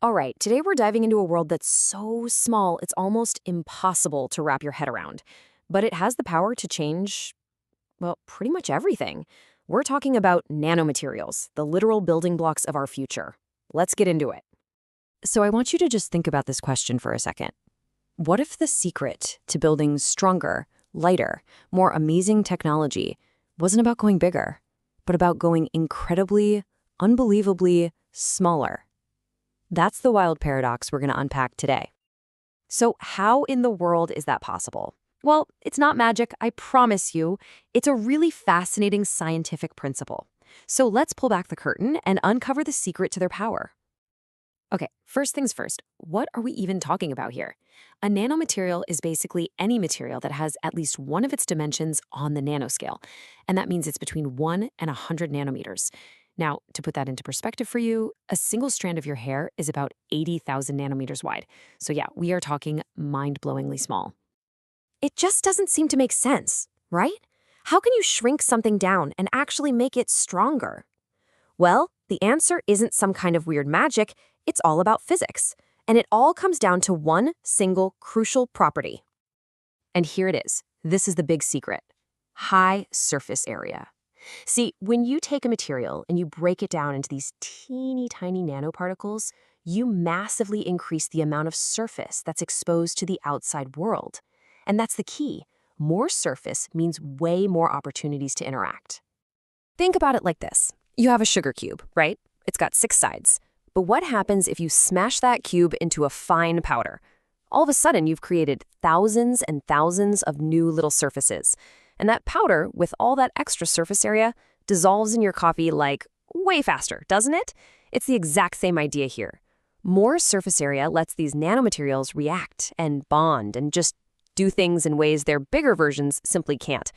All right, today we're diving into a world that's so small it's almost impossible to wrap your head around. But it has the power to change, well, pretty much everything. We're talking about nanomaterials, the literal building blocks of our future. Let's get into it. So I want you to just think about this question for a second. What if the secret to building stronger, lighter, more amazing technology wasn't about going bigger, but about going incredibly, unbelievably smaller? That's the wild paradox we're going to unpack today. So how in the world is that possible? Well, it's not magic, I promise you. It's a really fascinating scientific principle. So let's pull back the curtain and uncover the secret to their power. Okay, first things first, what are we even talking about here? A nanomaterial is basically any material that has at least one of its dimensions on the nanoscale, and that means it's between 1 and 100 nanometers. Now, to put that into perspective for you, a single strand of your hair is about 80,000 nanometers wide. So yeah, we are talking mind-blowingly small. It just doesn't seem to make sense, right? How can you shrink something down and actually make it stronger? Well, the answer isn't some kind of weird magic, it's all about physics. And it all comes down to one single crucial property. And here it is. This is the big secret. High surface area. See, when you take a material and you break it down into these teeny tiny nanoparticles, you massively increase the amount of surface that's exposed to the outside world. And that's the key. More surface means way more opportunities to interact. Think about it like this. You have a sugar cube, right? It's got 6 sides. But what happens if you smash that cube into a fine powder? All of a sudden, you've created thousands and thousands of new little surfaces. And that powder, with all that extra surface area, dissolves in your coffee like way faster, doesn't it? It's the exact same idea here. More surface area lets these nanomaterials react and bond and just do things in ways their bigger versions simply can't.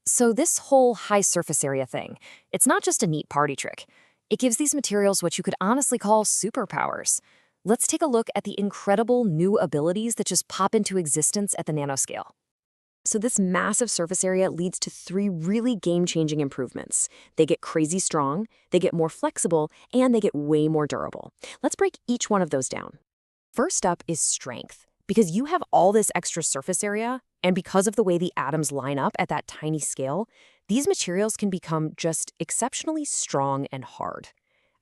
So this whole high surface area thing, it's not just a neat party trick. It gives these materials what you could honestly call superpowers. Let's take a look at the incredible new abilities that just pop into existence at the nanoscale. So this massive surface area leads to 3 really game-changing improvements. They get crazy strong, they get more flexible, and they get way more durable. Let's break each one of those down. First up is strength. Because you have all this extra surface area, and because of the way the atoms line up at that tiny scale, these materials can become just exceptionally strong and hard.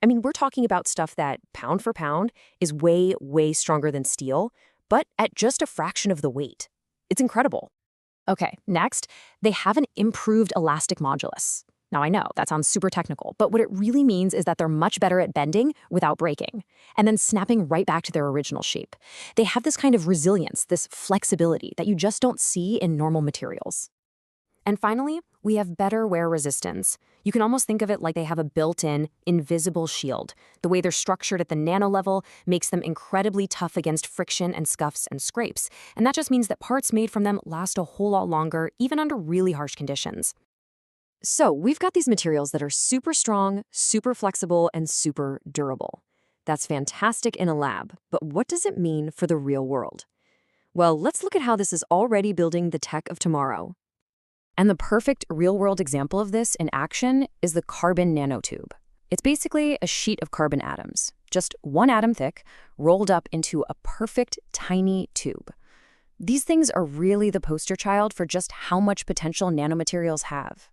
I mean, we're talking about stuff that, pound for pound, is way, way stronger than steel, but at just a fraction of the weight. It's incredible. Okay, next, they have an improved elastic modulus. Now, I know that sounds super technical, but what it really means is that they're much better at bending without breaking, and then snapping right back to their original shape. They have this kind of resilience, this flexibility that you just don't see in normal materials. And finally, we have better wear resistance. You can almost think of it like they have a built-in, invisible shield. The way they're structured at the nano level makes them incredibly tough against friction and scuffs and scrapes. And that just means that parts made from them last a whole lot longer, even under really harsh conditions. So we've got these materials that are super strong, super flexible, and super durable. That's fantastic in a lab, but what does it mean for the real world? Well, let's look at how this is already building the tech of tomorrow. And the perfect real-world example of this in action is the carbon nanotube. It's basically a sheet of carbon atoms, just 1 atom thick, rolled up into a perfect tiny tube. These things are really the poster child for just how much potential nanomaterials have.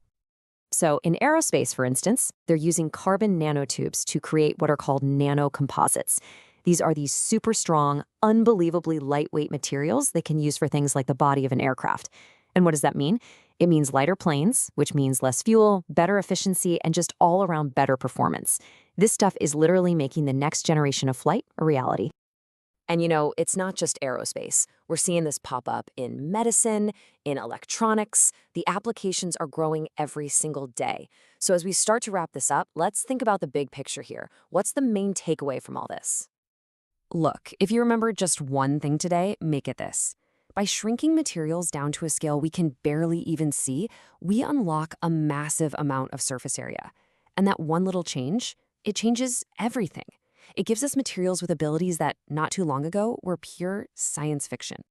So in aerospace, for instance, they're using carbon nanotubes to create what are called nanocomposites. These are these super strong, unbelievably lightweight materials they can use for things like the body of an aircraft. And what does that mean? It means lighter planes, which means less fuel, better efficiency, and just all around better performance. This stuff is literally making the next generation of flight a reality. And you know, it's not just aerospace. We're seeing this pop up in medicine, in electronics. The applications are growing every single day. So as we start to wrap this up, let's think about the big picture here. What's the main takeaway from all this? Look, if you remember just one thing today, make it this. By shrinking materials down to a scale we can barely even see, we unlock a massive amount of surface area. And that one little change, it changes everything. It gives us materials with abilities that, not too long ago, were pure science fiction.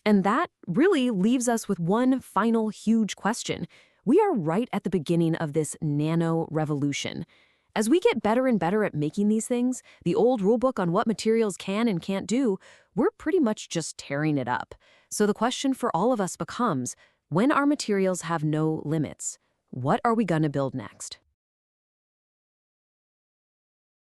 And that really leaves us with one final huge question. We are right at the beginning of this nano revolution. As we get better and better at making these things, the old rulebook on what materials can and can't do, we're pretty much just tearing it up. So the question for all of us becomes, when our materials have no limits, what are we going to build next?